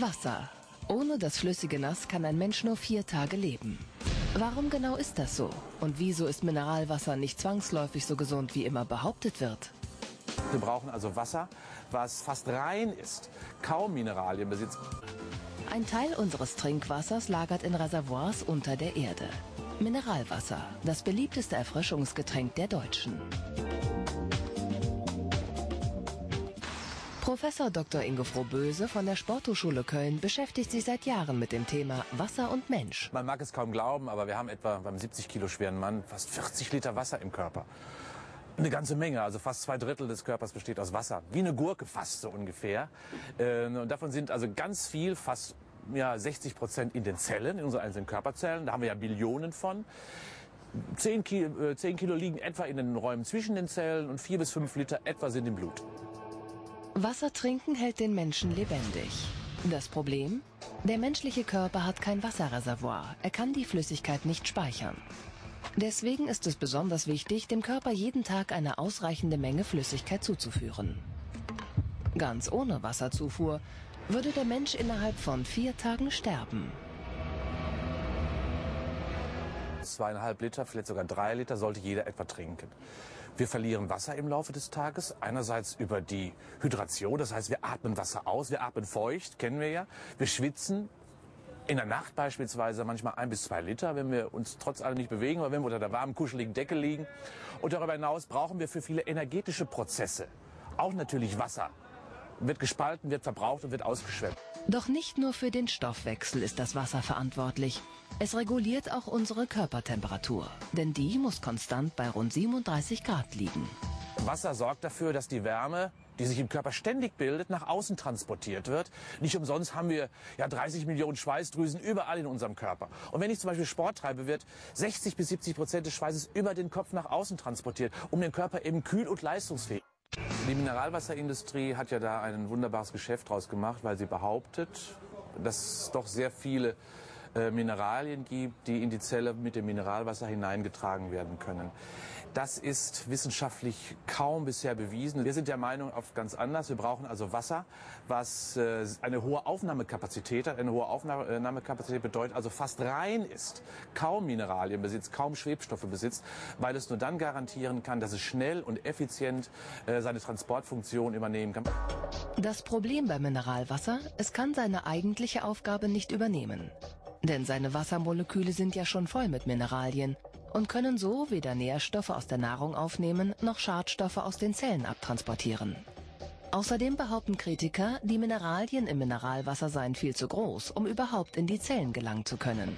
Wasser. Ohne das flüssige Nass kann ein Mensch nur 4 Tage leben. Warum genau ist das so? Und wieso ist Mineralwasser nicht zwangsläufig so gesund, wie immer behauptet wird? Wir brauchen also Wasser, was fast rein ist, kaum Mineralien besitzt. Ein Teil unseres Trinkwassers lagert in Reservoirs unter der Erde. Mineralwasser, das beliebteste Erfrischungsgetränk der Deutschen. Professor Dr. Ingo Frohböse von der Sporthochschule Köln beschäftigt sich seit Jahren mit dem Thema Wasser und Mensch. Man mag es kaum glauben, aber wir haben etwa beim 70 Kilo schweren Mann fast 40 Liter Wasser im Körper. Eine ganze Menge, also fast 2/3 des Körpers besteht aus Wasser. Wie eine Gurke fast so ungefähr. Und davon sind also ganz viel, fast 60% in den Zellen, in unseren einzelnen Körperzellen. Da haben wir ja Billionen von. 10 Kilo liegen etwa in den Räumen zwischen den Zellen und 4 bis 5 Liter etwa sind im Blut. Wasser trinken hält den Menschen lebendig. Das Problem? Der menschliche Körper hat kein Wasserreservoir. Er kann die Flüssigkeit nicht speichern. Deswegen ist es besonders wichtig, dem Körper jeden Tag eine ausreichende Menge Flüssigkeit zuzuführen. Ganz ohne Wasserzufuhr würde der Mensch innerhalb von 4 Tagen sterben. 2,5 Liter, vielleicht sogar 3 Liter sollte jeder etwa trinken. Wir verlieren Wasser im Laufe des Tages, einerseits über die Hydration, das heißt, wir atmen Wasser aus, wir atmen feucht, kennen wir ja, wir schwitzen. In der Nacht beispielsweise manchmal 1 bis 2 Liter, wenn wir uns trotz allem nicht bewegen, oder wenn wir unter der warmen, kuscheligen Decke liegen. Und darüber hinaus brauchen wir für viele energetische Prozesse auch natürlich Wasser. Wird gespalten, wird verbraucht und wird ausgeschwemmt. Doch nicht nur für den Stoffwechsel ist das Wasser verantwortlich. Es reguliert auch unsere Körpertemperatur, denn die muss konstant bei rund 37 Grad liegen. Wasser sorgt dafür, dass die Wärme, die sich im Körper ständig bildet, nach außen transportiert wird. Nicht umsonst haben wir 30 Millionen Schweißdrüsen überall in unserem Körper. Und wenn ich zum Beispiel Sport treibe, wird 60 bis 70% des Schweißes über den Kopf nach außen transportiert, um den Körper eben kühl und leistungsfähig. Die Mineralwasserindustrie hat ja da ein wunderbares Geschäft draus gemacht, weil sie behauptet, dass es doch sehr viele Mineralien gibt, die in die Zelle mit dem Mineralwasser hineingetragen werden können. Das ist wissenschaftlich kaum bisher bewiesen. Wir sind der Meinung oft ganz anders. Wir brauchen also Wasser, was eine hohe Aufnahmekapazität hat. Eine hohe Aufnahmekapazität bedeutet also fast rein ist, kaum Mineralien besitzt, kaum Schwebstoffe besitzt, weil es nur dann garantieren kann, dass es schnell und effizient seine Transportfunktion übernehmen kann. Das Problem bei Mineralwasser, es kann seine eigentliche Aufgabe nicht übernehmen. Denn seine Wassermoleküle sind ja schon voll mit Mineralien und können so weder Nährstoffe aus der Nahrung aufnehmen, noch Schadstoffe aus den Zellen abtransportieren. Außerdem behaupten Kritiker, die Mineralien im Mineralwasser seien viel zu groß, um überhaupt in die Zellen gelangen zu können.